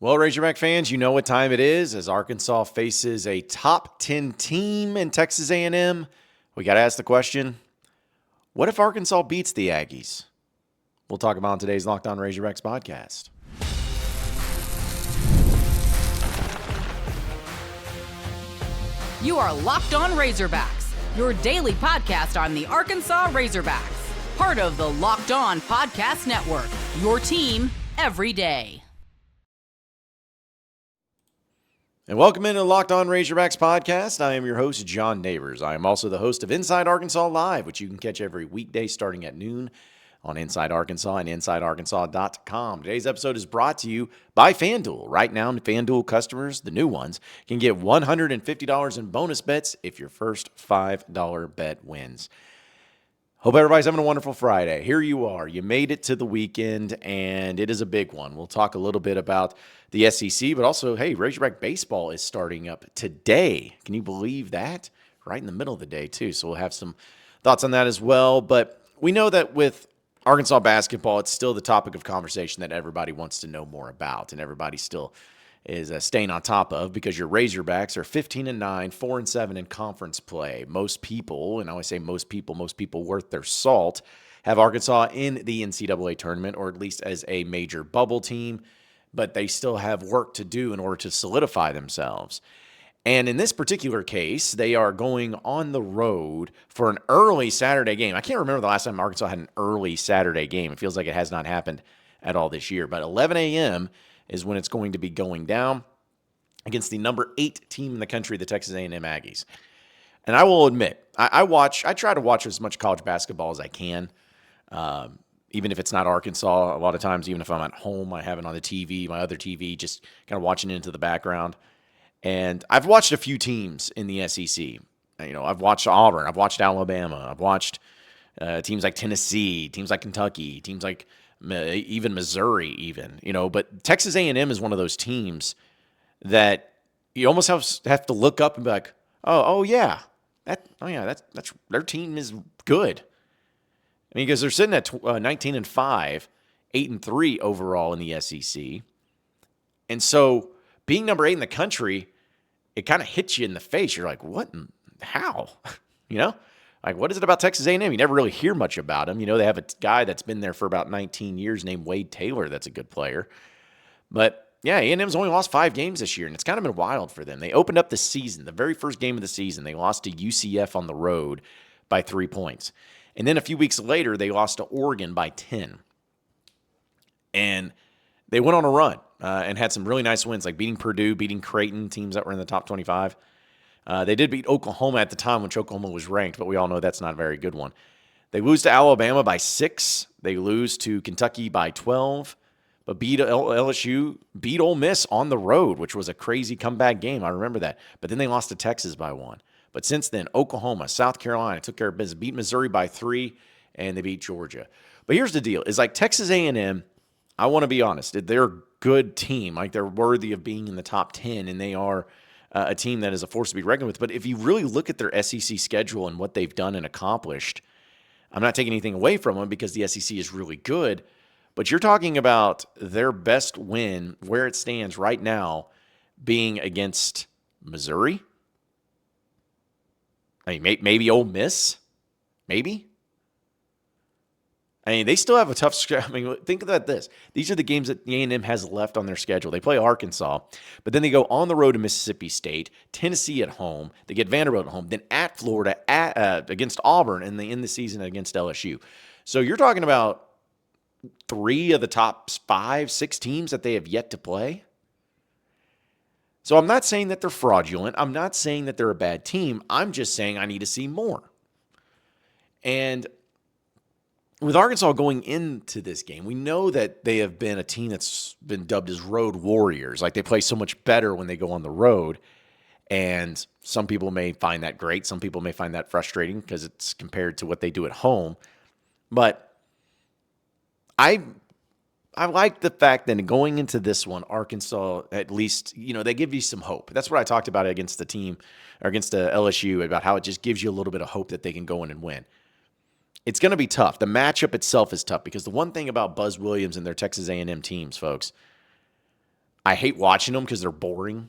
Well, Razorback fans, you know what time it is as Arkansas faces a top 10 team in Texas A&M. We got to ask the question, what if Arkansas beats the Aggies? We'll talk about in today's Locked On Razorbacks podcast. You are Locked On Razorbacks, your daily podcast on the Arkansas Razorbacks. Part of the Locked On Podcast Network, your team every day. And welcome into the Locked On Razorbacks podcast. I am your host, John Neighbors. I am also the host of Inside Arkansas Live, which you can catch every weekday starting at noon on Inside Arkansas and InsideArkansas.com. Today's episode is brought to you by FanDuel. Right now, FanDuel customers, the new ones, can get $150 in bonus bets if your first $5 bet wins. Hope everybody's having a wonderful Friday. Here you are. You made it to the weekend, and it is a big one. We'll talk a little bit about the SEC, but also, hey, Razorback baseball is starting up today. Can you believe that? Right in the middle of the day, too. So we'll have some thoughts on that as well. But we know that with Arkansas basketball, it's still the topic of conversation that everybody wants to know more about, and everybody still is staying on top of because your Razorbacks are 15-9, 4-7 in conference play. Most people, and I always say most people worth their salt, have Arkansas in the NCAA tournament or at least as a major bubble team, but they still have work to do in order to solidify themselves. And in this particular case, they are going on the road for an early Saturday game. I can't remember the last time Arkansas had an early Saturday game. It feels like it has not happened at all this year, but 11 a.m. is when it's going to be going down against the number 8 team in the country, the Texas A&M Aggies. And I will admit, I try to watch as much college basketball as I can, even if it's not Arkansas. A lot of times, even if I'm at home, I have it on the TV, my other TV, just kind of watching it into the background. And I've watched a few teams in the SEC. You know, I've watched Auburn, I've watched Alabama, I've watched teams like Tennessee, teams like Kentucky, teams like even Missouri even, you know, but Texas A&M is one of those teams that you almost have to look up and be like, that's their team is good. I mean, because they're sitting at 19-5, 8-3 overall in the SEC. And so being number 8 in the country, it kind of hits you in the face. You're like, what? How? You know? Like, what is it about Texas A&M? You never really hear much about them. You know, they have a guy that's been there for about 19 years named Wade Taylor that's a good player. But, yeah, A&M's only lost 5 games this year, and it's kind of been wild for them. They opened up the season, the very first game of the season. They lost to UCF on the road by 3 points. And then a few weeks later, they lost to Oregon by 10. And they went on a run and had some really nice wins, like beating Purdue, beating Creighton, teams that were in the top 25. They did beat Oklahoma at the time, which Oklahoma was ranked, but we all know that's not a very good one. They lose to Alabama by 6. They lose to Kentucky by 12, but beat LSU, beat Ole Miss on the road, which was a crazy comeback game. I remember that. But then they lost to Texas by 1. But since then, Oklahoma, South Carolina took care of business, beat Missouri by 3, and they beat Georgia. But here's the deal. It's like Texas A&M, I want to be honest, they're a good team. Like, they're worthy of being in the top 10, and they are a team that is a force to be reckoned with. But if you really look at their SEC schedule and what they've done and accomplished, I'm not taking anything away from them because the SEC is really good, but you're talking about their best win where it stands right now being against Missouri. I mean, maybe Ole Miss, maybe. I mean, they still have a tough schedule. I mean, think about this. These are the games that the A&M has left on their schedule. They play Arkansas, but then they go on the road to Mississippi State, Tennessee at home. They get Vanderbilt at home, then at Florida, against Auburn, and they end the season against LSU. So you're talking about 3 of the top 5, 6 teams that they have yet to play. So I'm not saying that they're fraudulent. I'm not saying that they're a bad team. I'm just saying I need to see more. And with Arkansas going into this game, we know that they have been a team that's been dubbed as road warriors. Like, they play so much better when they go on the road. And some people may find that great. Some people may find that frustrating because it's compared to what they do at home. But I like the fact that going into this one, Arkansas, at least, you know, they give you some hope. That's what I talked about against the team, or against the LSU, about how it just gives you a little bit of hope that they can go in and win. It's going to be tough. The matchup itself is tough because the one thing about Buzz Williams and their Texas A&M teams, folks, I hate watching them because they're boring.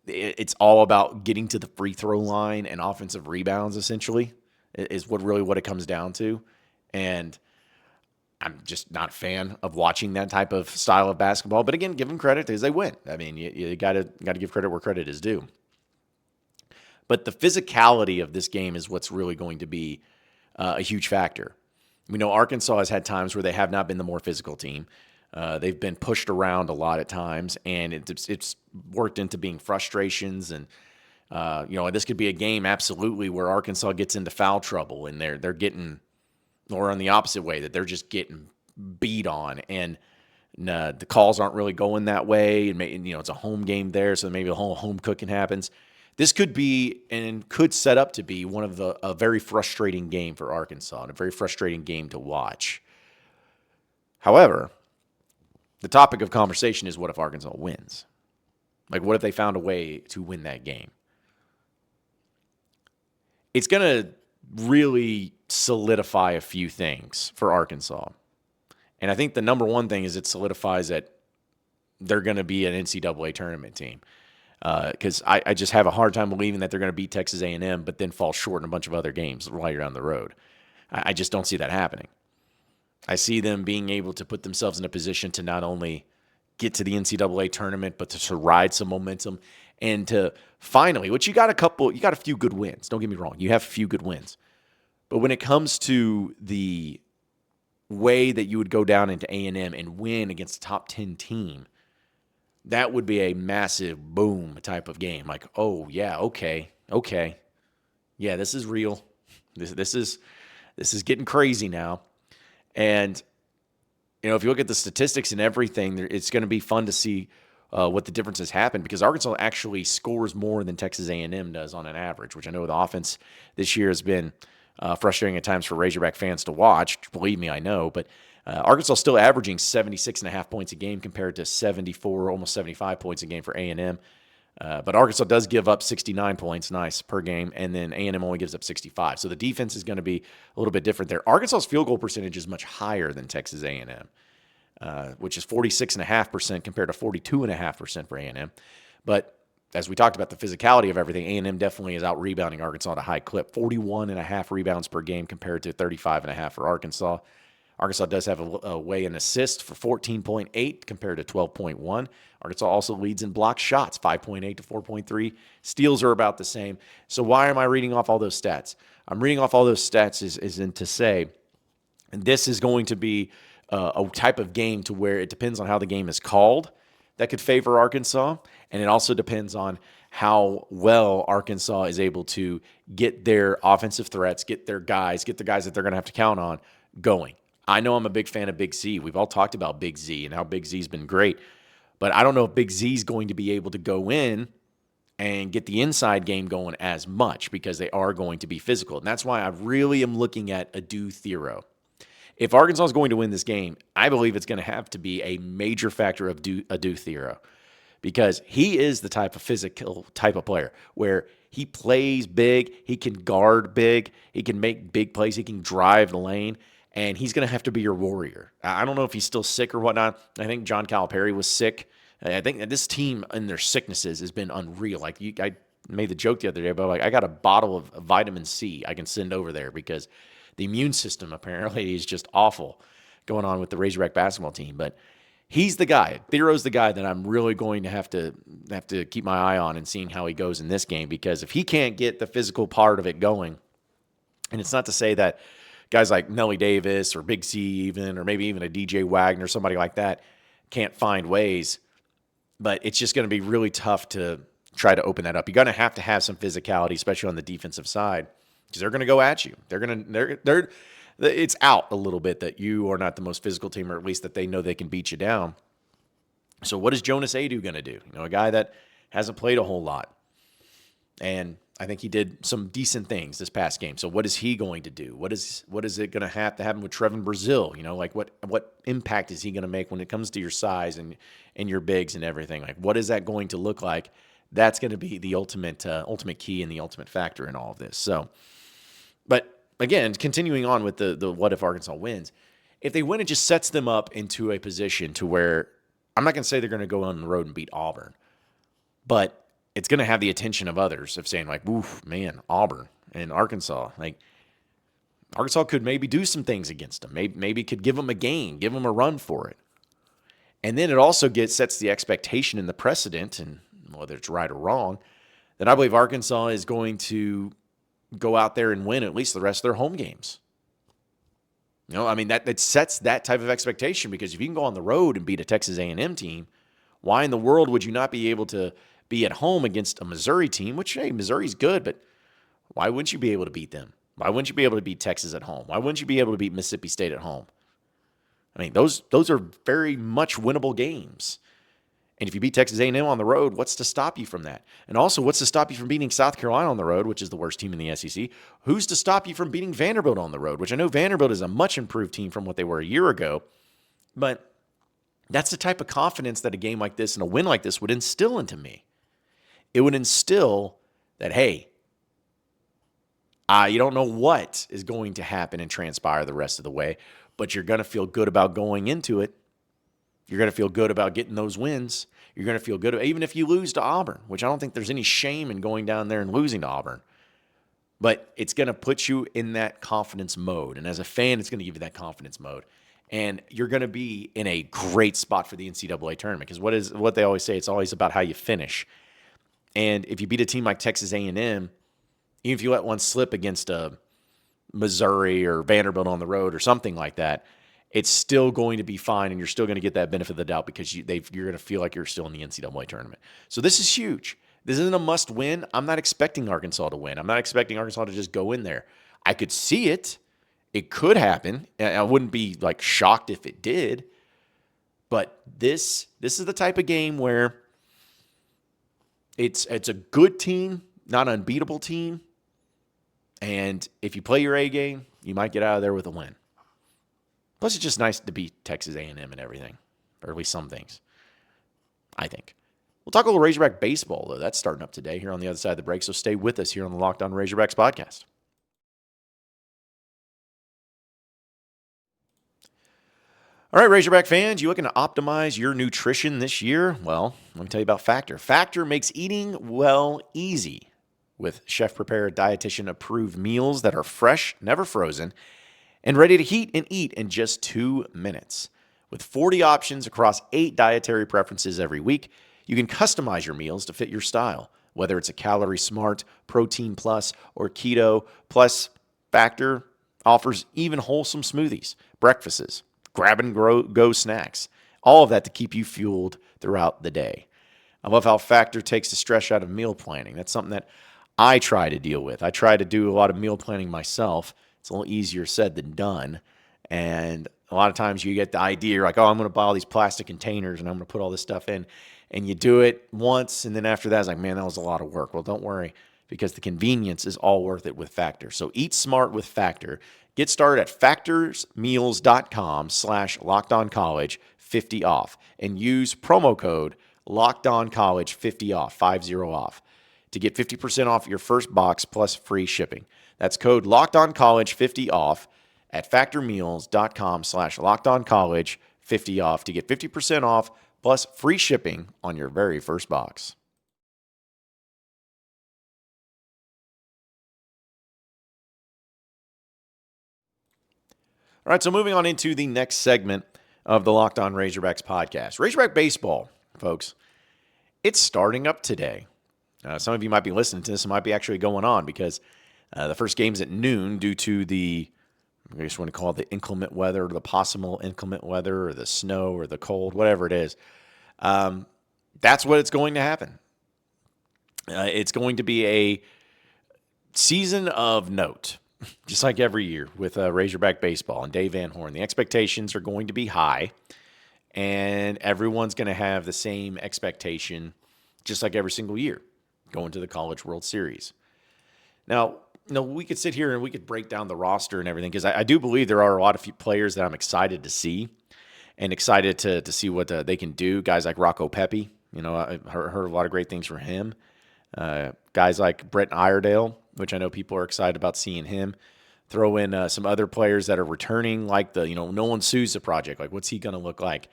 It's all about getting to the free throw line and offensive rebounds, essentially, is what it comes down to. And I'm just not a fan of watching that type of style of basketball. But again, give them credit because they win. I mean, you gotta give credit where credit is due. But the physicality of this game is what's really going to be a huge factor. We know Arkansas has had times where they have not been the more physical team. They've been pushed around a lot at times, and it's worked into being frustrations. And this could be a game absolutely where Arkansas gets into foul trouble, and they're getting, or on the opposite way, that they're just getting beat on, and the calls aren't really going that way. And it's a home game there, so maybe a whole home cooking happens. This could be and could set up to be one of a very frustrating game for Arkansas and a very frustrating game to watch. However, the topic of conversation is what if Arkansas wins? Like, what if they found a way to win that game? It's going to really solidify a few things for Arkansas. And I think the number one thing is it solidifies that they're going to be an NCAA tournament team. Because I just have a hard time believing that they're going to beat Texas A&M but then fall short in a bunch of other games while you're on the road. I just don't see that happening. I see them being able to put themselves in a position to not only get to the NCAA tournament, but to ride some momentum and to finally, which you got a few good wins. Don't get me wrong. You have a few good wins. But when it comes to the way that you would go down into A&M and win against a top 10 team, that would be a massive boom type of game. Like, oh yeah, okay. Yeah, this is real. This is getting crazy now. And, if you look at the statistics and everything, it's going to be fun to see what the differences happen because Arkansas actually scores more than Texas A&M does on an average, which I know the offense this year has been frustrating at times for Razorback fans to watch. Believe me, I know. But Arkansas still averaging 76.5 points a game compared to 74, almost 75 points a game for A&M. But Arkansas does give up 69 points, per game, and then A&M only gives up 65. So the defense is going to be a little bit different there. Arkansas's field goal percentage is much higher than Texas A&M, which is 46.5% compared to 42.5% for A&M. But as we talked about the physicality of everything, A&M definitely is out-rebounding Arkansas at a high clip, 41.5 rebounds per game compared to 35.5 for Arkansas. Arkansas does have a way in assists for 14.8 compared to 12.1. Arkansas also leads in block shots, 5.8 to 4.3. Steals are about the same. So why am I reading off all those stats? I'm reading off all those stats is to say, and this is going to be a type of game to where it depends on how the game is called that could favor Arkansas, and it also depends on how well Arkansas is able to get their offensive threats, get the guys that they're going to have to count on going. I know I'm a big fan of Big Z. We've all talked about Big Z and how Big Z's been great. But I don't know if Big Z's going to be able to go in and get the inside game going as much because they are going to be physical. And that's why I really am looking at Adu Thero. If Arkansas is going to win this game, I believe it's going to have to be a major factor of Adu Thero because he is the type of physical type of player where he plays big, he can guard big, he can make big plays, he can drive the lane. And he's going to have to be your warrior. I don't know if he's still sick or whatnot. I think John Calipari was sick. I think that this team and their sicknesses has been unreal. I made the joke the other day about I got a bottle of vitamin C I can send over there because the immune system apparently is just awful going on with the Razorback basketball team. But he's the guy. Thero's the guy that I'm really going to have to keep my eye on and seeing how he goes in this game because if he can't get the physical part of it going, and it's not to say that guys like Nelly Davis or Big C even, or maybe even a DJ Wagner, somebody like that, can't find ways. But it's just going to be really tough to try to open that up. You're going to have some physicality, especially on the defensive side, because they're going to go at you. It's out a little bit that you are not the most physical team, or at least that they know they can beat you down. So what is Jonas Adu going to do? A guy that hasn't played a whole lot. And I think he did some decent things this past game. So what is he going to do? What is it going to happen with Trevon Brazile? What impact is he going to make when it comes to your size and your bigs and everything? What is that going to look like? That's going to be the ultimate key and the ultimate factor in all of this. So, but again, continuing on with the what if Arkansas wins, if they win, it just sets them up into a position to where I'm not going to say they're going to go on the road and beat Auburn, but it's going to have the attention of others of saying like, oof, man, Auburn and Arkansas. Like, Arkansas could maybe do some things against them. Maybe could give them a game, give them a run for it. And then it also sets the expectation and the precedent, and whether it's right or wrong, that I believe Arkansas is going to go out there and win at least the rest of their home games. I mean, that sets that type of expectation, because if you can go on the road and beat a Texas A&M team, why in the world would you not be able to be at home against a Missouri team, which, hey, Missouri's good, but why wouldn't you be able to beat them? Why wouldn't you be able to beat Texas at home? Why wouldn't you be able to beat Mississippi State at home? I mean, those are very much winnable games. And if you beat Texas A&M on the road, what's to stop you from that? And also, what's to stop you from beating South Carolina on the road, which is the worst team in the SEC? Who's to stop you from beating Vanderbilt on the road, which I know Vanderbilt is a much improved team from what they were a year ago. But that's the type of confidence that a game like this and a win like this would instill into me. It would instill that, hey, you don't know what is going to happen and transpire the rest of the way, but you're going to feel good about going into it. You're going to feel good about getting those wins. You're going to feel good, even if you lose to Auburn, which I don't think there's any shame in going down there and losing to Auburn. But it's going to put you in that confidence mode. And as a fan, it's going to give you that confidence mode. And you're going to be in a great spot for the NCAA tournament, because what they always say, it's always about how you finish. And if you beat a team like Texas A&M, even if you let one slip against a Missouri or Vanderbilt on the road or something like that, it's still going to be fine, and you're still going to get that benefit of the doubt, because you're going to feel like you're still in the NCAA tournament. So this is huge. This isn't a must-win. I'm not expecting Arkansas to win. I'm not expecting Arkansas to just go in there. I could see it. It could happen. I wouldn't be like shocked if it did. But this is the type of game where it's a good team, not an unbeatable team. And if you play your A game, you might get out of there with a win. Plus, it's just nice to beat Texas A&M and everything, or at least some things, I think. We'll talk a little Razorback baseball, though. That's starting up today here on the other side of the break, so stay with us here on the Locked On Razorbacks podcast. All right, Razorback fans, you looking to optimize your nutrition this year? Well, let me tell you about Factor. Factor makes eating well easy with chef-prepared, dietitian-approved meals that are fresh, never frozen, and ready to heat and eat in just 2 minutes. With 40 options across 8 dietary preferences every week, you can customize your meals to fit your style, whether it's a calorie smart, protein plus, or keto. Plus, Factor offers even wholesome smoothies, breakfasts, grab and go snacks, all of that to keep you fueled throughout the day. I love how Factor takes the stress out of meal planning. That's something that I try to deal with. I try to do a lot of meal planning myself. It's a little easier said than done. And a lot of times you get the idea, you're like, oh, I'm going to buy all these plastic containers and I'm going to put all this stuff in. And you do it once, and then after that, it's like, man, that was a lot of work. Well, don't worry, because the convenience is all worth it with Factor. So eat smart with Factor. Get started at factorsmeals.com/lockedoncollege, 50 off, and use promo code LOCKEDONCollege, 50 off, 50 off, to get 50% off your first box plus free shipping. That's code LOCKEDONCollege, 50 off at factormeals.com/lockedoncollege, 50 off to get 50% off plus free shipping on your very first box. All right, so moving on into the next segment of the Locked On Razorbacks podcast. Razorback baseball, folks, it's starting up today. Some of you might be listening to this and might be actually going on, because the first game's at noon due to the, I just want to call it the inclement weather, or the possible inclement weather, or the snow, or the cold, whatever it is. That's what it's going to happen. It's going to be a season of note, just like every year with Razorback baseball and Dave Van Horn. The expectations are going to be high, and everyone's going to have the same expectation, just like every single year, going to the College World Series. Now, we could sit here and we could break down the roster and everything, because I do believe there are a lot of players that I'm excited to see, and excited to see what they can do. Guys like Rocco Peppi, I heard a lot of great things from him. Guys like Brett Iredale, which I know people are excited about seeing him. Throw in some other players that are returning, like the Nolan Souza project. Like, what's he going to look like?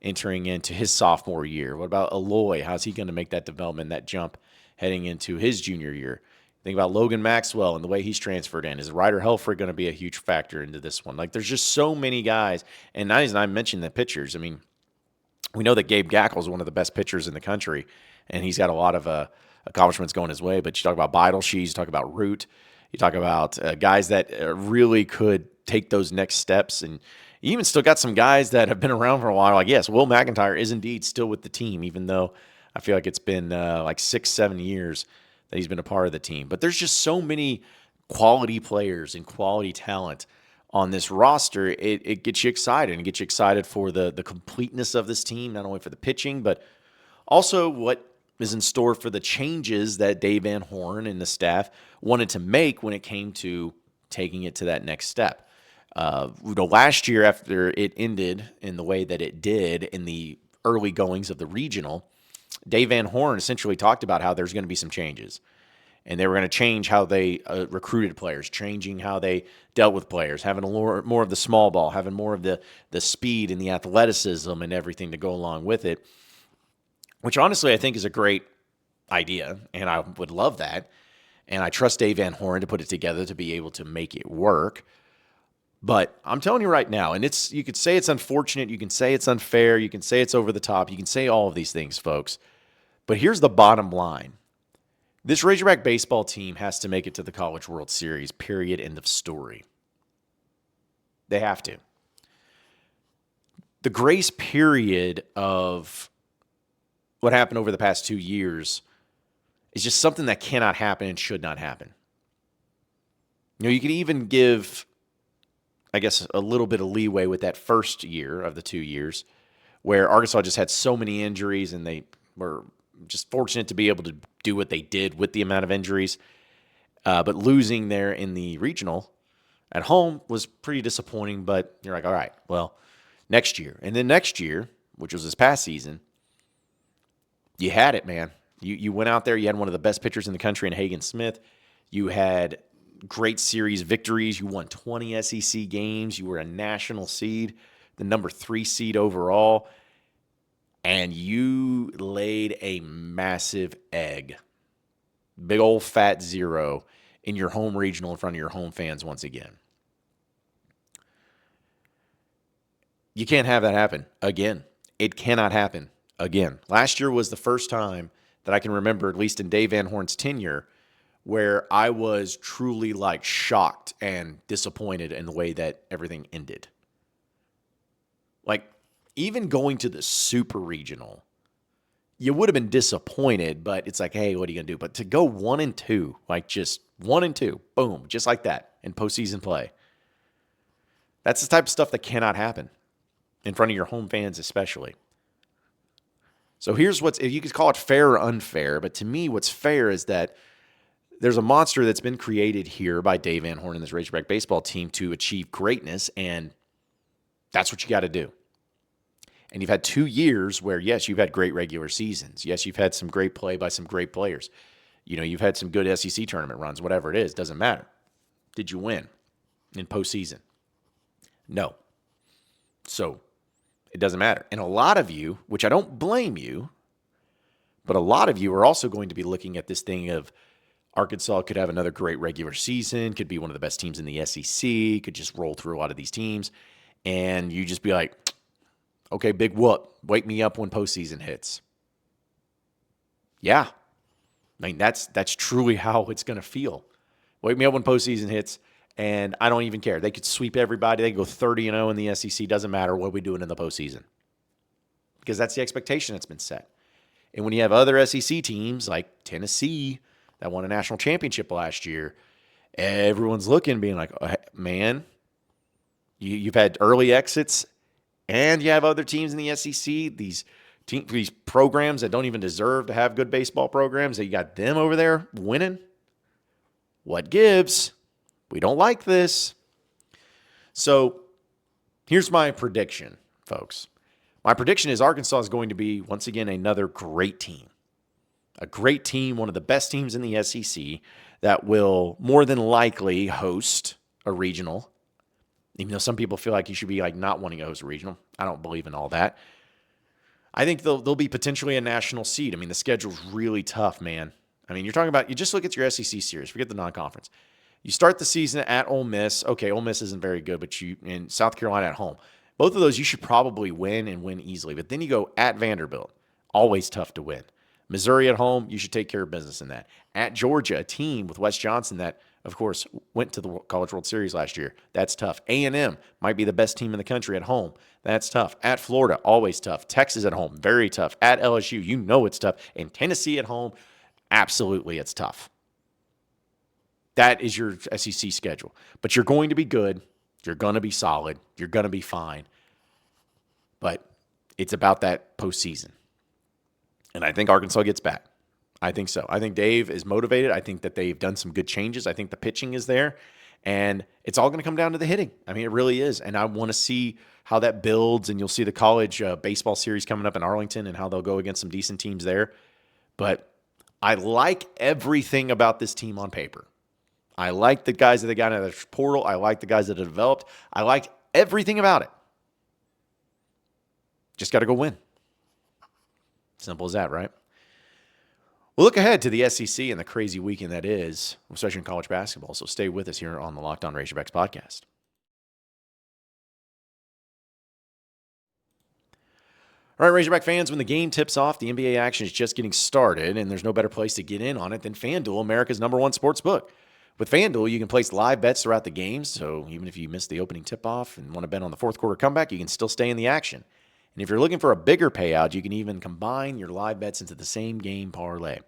entering into his sophomore year? What about Aloy? How's he going to make that development, that jump heading into his junior year? Think about Logan Maxwell and the way he's transferred in. Is Ryder Helfrich going to be a huge factor into this one? Like, there's just so many guys. And I mentioned the pitchers. I mean, we know that Gabe Gackel is one of the best pitchers in the country, and he's got a lot of accomplishments going his way. But you talk about Beidelshees, you talk about Root, you talk about guys that really could take those next steps. And you even still got some guys that have been around for a while. Like, yes, Will McIntyre is indeed still with the team, even though I feel like it's been like 6-7 years that he's been a part of the team. But there's just so many quality players and quality talent on this roster. It gets you excited, and gets you excited for the completeness of this team, not only for the pitching, but also what is in store for the changes that Dave Van Horn and the staff wanted to make when it came to taking it to that next step. Last year, after it ended in the way that it did in the early goings of the regional, Dave Van Horn essentially talked about how there's going to be some changes. And they were going to change how they recruited players, changing how they dealt with players, having more of the small ball, having more of the speed and the athleticism and everything to go along with it, which honestly I think is a great idea, and I would love that. And I trust Dave Van Horn to put it together to be able to make it work. But I'm telling you right now, and you could say it's unfortunate, you can say it's unfair, you can say it's over the top, you can say all of these things, folks. But here's the bottom line. This Razorback baseball team has to make it to the College World Series, period, end of story. They have to. The grace period of what happened over the past 2 years is just something that cannot happen and should not happen. You could even give, I guess, a little bit of leeway with that first year of the 2 years where Arkansas just had so many injuries and they were just fortunate to be able to do what they did with the amount of injuries. But losing there in the regional at home was pretty disappointing, but you're like, all right, well, next year. And then next year, which was this past season, you had it, man. You went out there, you had one of the best pitchers in the country in Hagen Smith. You had great series victories. You won 20 SEC games. You were a national seed, the number 3 seed overall. And you laid a massive egg, big old fat 0 in your home regional in front of your home fans once again. You can't have that happen again. It cannot happen again. Last year was the first time that I can remember, at least in Dave Van Horn's tenure, where I was truly like shocked and disappointed in the way that everything ended. Like, even going to the super regional, you would have been disappointed, but it's like, hey, what are you going to do? But to go 1-2, like just 1-2, boom, just like that in postseason play, that's the type of stuff that cannot happen in front of your home fans especially. So here's if you could call it fair or unfair, but to me what's fair is that there's a monster that's been created here by Dave Van Horn and this Razorback baseball team to achieve greatness, and that's what you got to do. And you've had 2 years where, yes, you've had great regular seasons. Yes, you've had some great play by some great players. You've had some good SEC tournament runs, whatever it is, doesn't matter. Did you win in postseason? No. So it doesn't matter. And a lot of you, which I don't blame you, but a lot of you are also going to be looking at this thing of Arkansas could have another great regular season, could be one of the best teams in the SEC, could just roll through a lot of these teams, and you just be like, okay, big whoop, wake me up when postseason hits. Yeah. I mean, that's truly how it's going to feel. Wake me up when postseason hits, and I don't even care. They could sweep everybody. They could go 30-0 in the SEC. Doesn't matter what we doing in the postseason. Because that's the expectation that's been set. And when you have other SEC teams like Tennessee that won a national championship last year, everyone's looking, being like, oh, man, you've had early exits, and you have other teams in the SEC, these programs that don't even deserve to have good baseball programs, that you got them over there winning. What gives? We don't like this. So here's my prediction, folks. My prediction is Arkansas is going to be, once again, another great team. A great team, one of the best teams in the SEC that will more than likely host a regional. Even though some people feel like you should be like not wanting to host a regional. I don't believe in all that. I think they'll be potentially a national seed. I mean, the schedule's really tough, man. I mean, you're talking about, you just look at your SEC series, forget the non-conference. You start the season at Ole Miss. Okay, Ole Miss isn't very good, but you in South Carolina at home. Both of those you should probably win and win easily. But then you go at Vanderbilt, always tough to win. Missouri at home, you should take care of business in that. At Georgia, a team with Wes Johnson that, of course, went to the College World Series last year. That's tough. A&M might be the best team in the country at home. That's tough. At Florida, always tough. Texas at home, very tough. At LSU, you know it's tough. And Tennessee at home, absolutely it's tough. That is your SEC schedule. But you're going to be good. You're going to be solid. You're going to be fine. But it's about that postseason. And I think Arkansas gets back. I think so. I think Dave is motivated. I think that they've done some good changes. I think the pitching is there. And it's all going to come down to the hitting. I mean, it really is. And I want to see how that builds. And you'll see the college baseball series coming up in Arlington and how they'll go against some decent teams there. But I like everything about this team on paper. I like the guys that they got out of the portal. I like the guys that have developed. I like everything about it. Just got to go win. Simple as that, right? We'll look ahead to the SEC and the crazy weekend that is, especially in college basketball. So stay with us here on the Locked On Razorbacks podcast. All right, Razorback fans, when the game tips off, the NBA action is just getting started, and there's no better place to get in on it than FanDuel, America's #1 sports book. With FanDuel, you can place live bets throughout the games, so even if you miss the opening tip-off and want to bet on the fourth quarter comeback, you can still stay in the action. And if you're looking for a bigger payout, you can even combine your live bets into the same game parlay.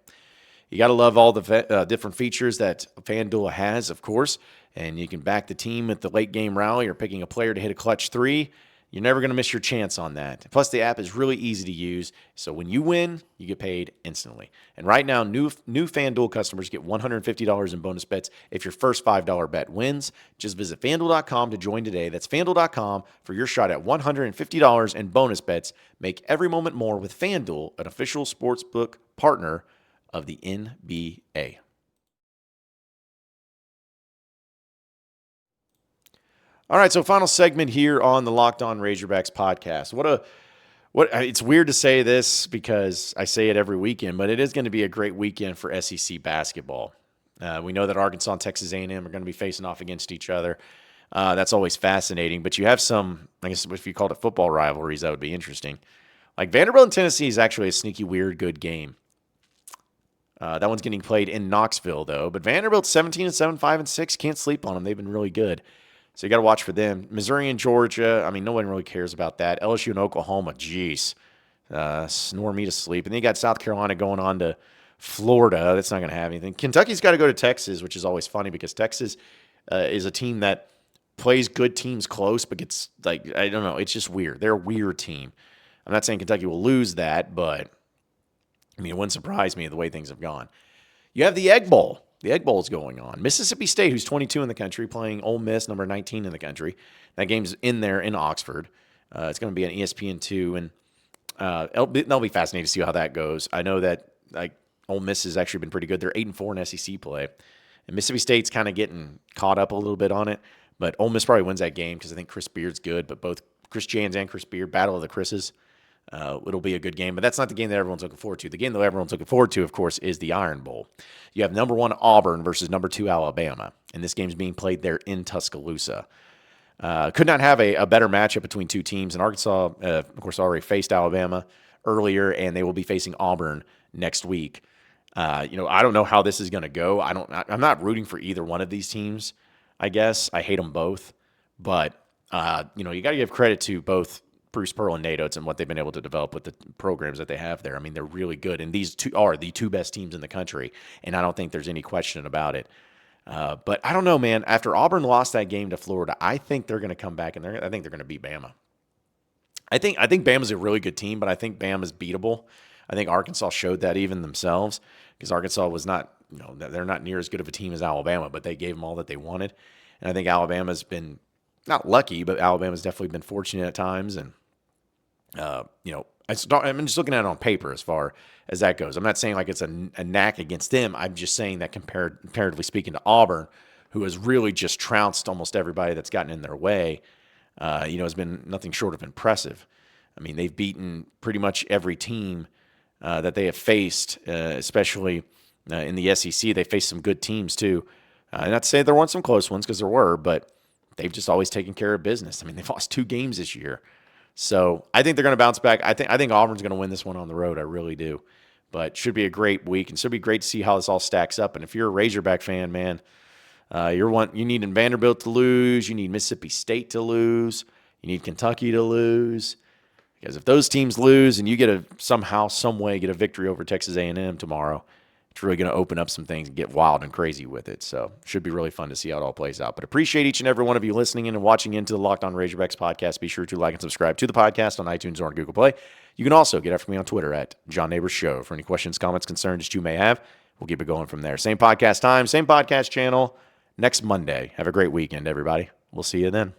You got to love all the different features that FanDuel has, of course, and you can back the team at the late game rally or picking a player to hit a clutch three. You're never going to miss your chance on that. Plus, the app is really easy to use, so when you win, you get paid instantly. And right now, new FanDuel customers get $150 in bonus bets if your first $5 bet wins. Just visit FanDuel.com to join today. That's FanDuel.com for your shot at $150 in bonus bets. Make every moment more with FanDuel, an official sportsbook partner of the NBA. All right, so final segment here on the Locked On Razorbacks podcast. It's weird to say this because I say it every weekend, but it is going to be a great weekend for SEC basketball. We know that Arkansas and Texas A&M are going to be facing off against each other. That's always fascinating, but you have some, I guess if you called it football rivalries, that would be interesting. Like Vanderbilt and Tennessee is actually a sneaky, weird, good game. That one's getting played in Knoxville, though. But Vanderbilt's 17-7, 5-6. Can't sleep on them. They've been really good. So you got to watch for them. Missouri and Georgia, I mean, no one really cares about that. LSU and Oklahoma, geez. Snore me to sleep. And then you got South Carolina going on to Florida. That's not going to have anything. Kentucky's got to go to Texas, which is always funny because Texas is a team that plays good teams close, but gets, like, I don't know. It's just weird. They're a weird team. I'm not saying Kentucky will lose that, but, I mean, it wouldn't surprise me the way things have gone. You have the Egg Bowl. The Egg Bowl is going on. Mississippi State, who's 22 in the country, playing Ole Miss, number 19 in the country. That game's in there in Oxford. It's going to be on ESPN2, and that'll be fascinating to see how that goes. I know that like Ole Miss has actually been pretty good. They're 8-4 in SEC play, and Mississippi State's kind of getting caught up a little bit on it. But Ole Miss probably wins that game because I think Chris Beard's good. But both Chris Jans and Chris Beard, battle of the Chris's. It'll be a good game, but that's not the game that everyone's looking forward to. The game that everyone's looking forward to, of course, is the Iron Bowl. You have number 1 Auburn versus number 2 Alabama, and this game's being played there in Tuscaloosa. Could not have a better matchup between two teams, and Arkansas, of course, already faced Alabama earlier, and they will be facing Auburn next week. I don't know how this is going to go. I'm not rooting for either one of these teams, I guess. I hate them both, but, you got to give credit to both Bruce Pearl and Nate Oates and what they've been able to develop with the programs that they have there. I mean, they're really good, and these two are the two best teams in the country, and I don't think there's any question about it. But I don't know, man. After Auburn lost that game to Florida, I think they're going to come back, and I think they're going to beat Bama. I think Bama's a really good team, but I think Bama's beatable. I think Arkansas showed that even themselves because Arkansas was not, they're not near as good of a team as Alabama, but they gave them all that they wanted. And I think Alabama's been not lucky, but Alabama's definitely been fortunate at times, and I'm just looking at it on paper as far as that goes. I'm not saying like it's a knack against them. I'm just saying that comparatively speaking to Auburn, who has really just trounced almost everybody that's gotten in their way, has been nothing short of impressive. I mean, they've beaten pretty much every team that they have faced, especially in the SEC. They faced some good teams too. Not to say there weren't some close ones, because there were, but they've just always taken care of business. I mean, they've lost 2 games this year. So I think they're going to bounce back. I think Auburn's going to win this one on the road. I really do. But should be a great week, and should be great to see how this all stacks up. And if you're a Razorback fan, man, you need Vanderbilt to lose. You need Mississippi State to lose. You need Kentucky to lose. Because if those teams lose and you get somehow, some way, get a victory over Texas A&M tomorrow, it's really going to open up some things and get wild and crazy with it. So should be really fun to see how it all plays out. But appreciate each and every one of you listening in and watching into the Locked On Razorbacks podcast. Be sure to like and subscribe to the podcast on iTunes or on Google Play. You can also get after me on Twitter at John Neighbors Show for any questions, comments, concerns that you may have. We'll keep it going from there. Same podcast time, same podcast channel next Monday. Have a great weekend, everybody. We'll see you then.